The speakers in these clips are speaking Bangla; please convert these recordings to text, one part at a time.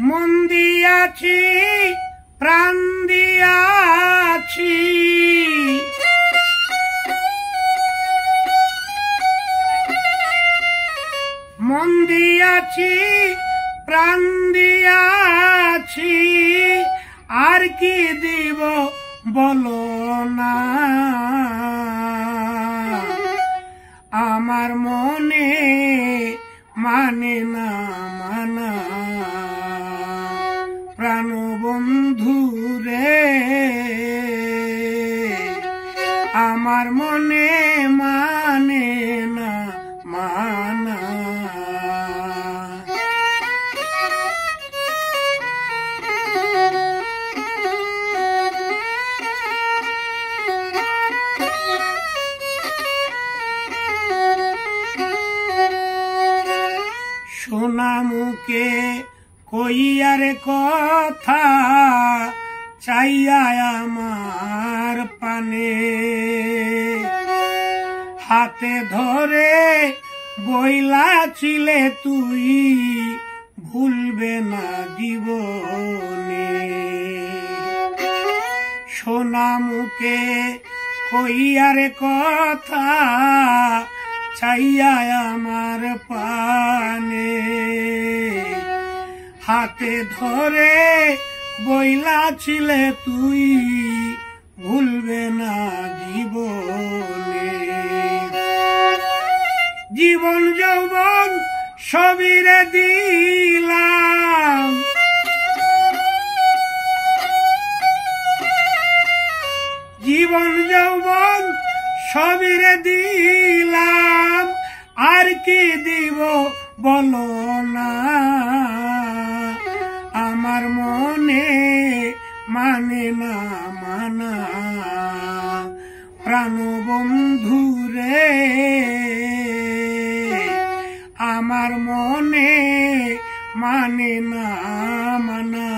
মন দিয়াছি প্রাণ দিয়াছি, মন দিয়াছি প্রাণ দিয়াছি, আর কি দিব বলো না। আমার মনে মানে না মানা, প্রাণ বন্ধু রে আমার মনে মানে না মানা। সোনা মুখে কইয়ারে কথা, চাইয়া আমার পানে, হাতে ধরে বইলাছিলে তুই ভুলবে না জীবনে। সোনা মুখে কইয়ারে কথা, চাইয়া আমার পানে, হাতে ধরে বইলাছিলে তুই ভুলবে না জীবনে। জীবন যৌবন সবিরে দিলাম, জীবন যৌবন সবিরে দিলাম, আর কি দিব বলো না। আমার মনে মানে না মানা, প্রাণ বন্ধু রে আমার মনে মানে না মানা।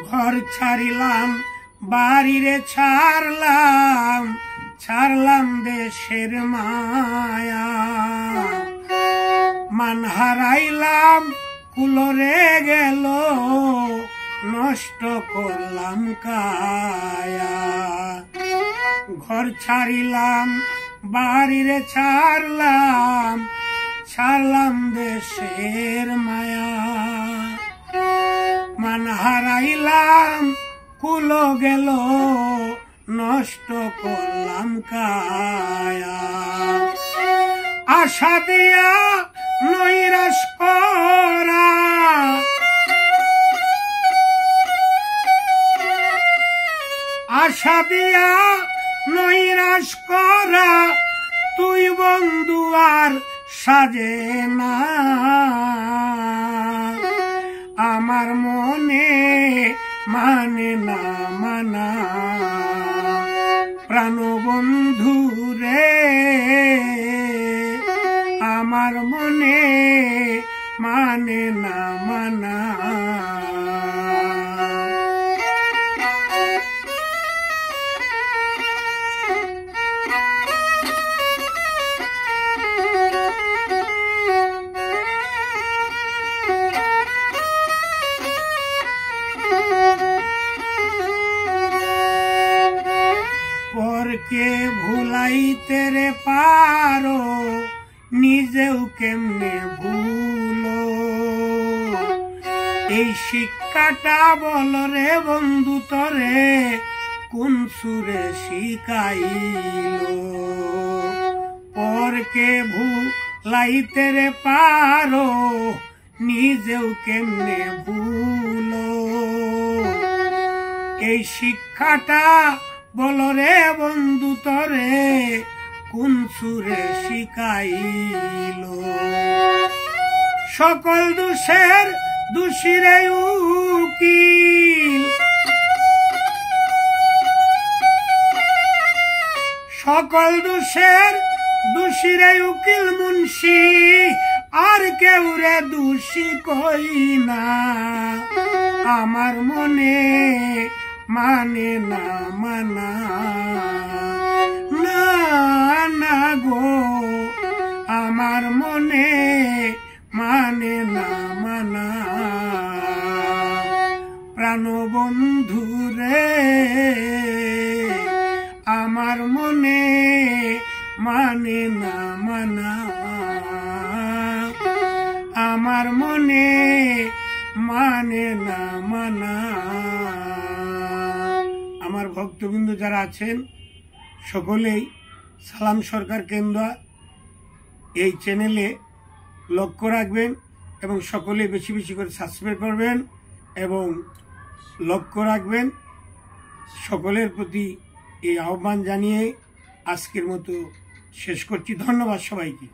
ঘর ছাড়িলাম বাড়িরে ছাড়লাম, ছাড়লাম দেশের মায়া, মান হারাইলাম কুলরে গেল, নষ্ট করলাম কায়া। ঘর ছাড়িলাম বাড়িরে ছাড়লাম, ছাড়লাম দেশের মায়া, মান হারাইলাম কুল গেল, নষ্ট করলাম কায়া। আশা দিয়া নৈরাশ করা, আশা দিয়া নৈরাশ করা, তুই বন্ধু আর সাজে না। আমার মনে মানে না মানা, প্রাণ বন্ধু রে আমার মনে মানে না মানা। পরকে ভুলাইতে রে পারো, নিজেও কেমনে ভুলো। এই শিক্ষাটা বল রে বন্ধু তরে, কোন সুরে শিখাইলো। পরকে ভুলাইতে রে পারো, নিজেও কেমনে ভুলো। এই শিক্ষাটা বল রে বন্ধু তরে, কোন সুরে শিখাইলো। সকল দোষের দোষীরে উকিল, সকল দোষের দোষীরে উকিল মুন্সি, আর কেউ রে দোষী কই না। আমার মনে মানে না মানা, না না গো, আমার মনে মানে না মানা। প্রাণবন্ধু রে আমার মনে মানে না মানা, আমার মনে মানে না মানা। আমার ভক্তবৃন্দ যারা আছেন সকলেই সালাম সরকার কেন্দ্র এই চ্যানেলে লক্ষ্য রাখবেন এবং সকলে বেশি বেশি করে সাবস্ক্রাইব করবেন এবং লক্ষ্য রাখবেন। সকলের প্রতি এই আহ্বান জানিয়ে আজকের মতো শেষ করছি। ধন্যবাদ সবাইকে।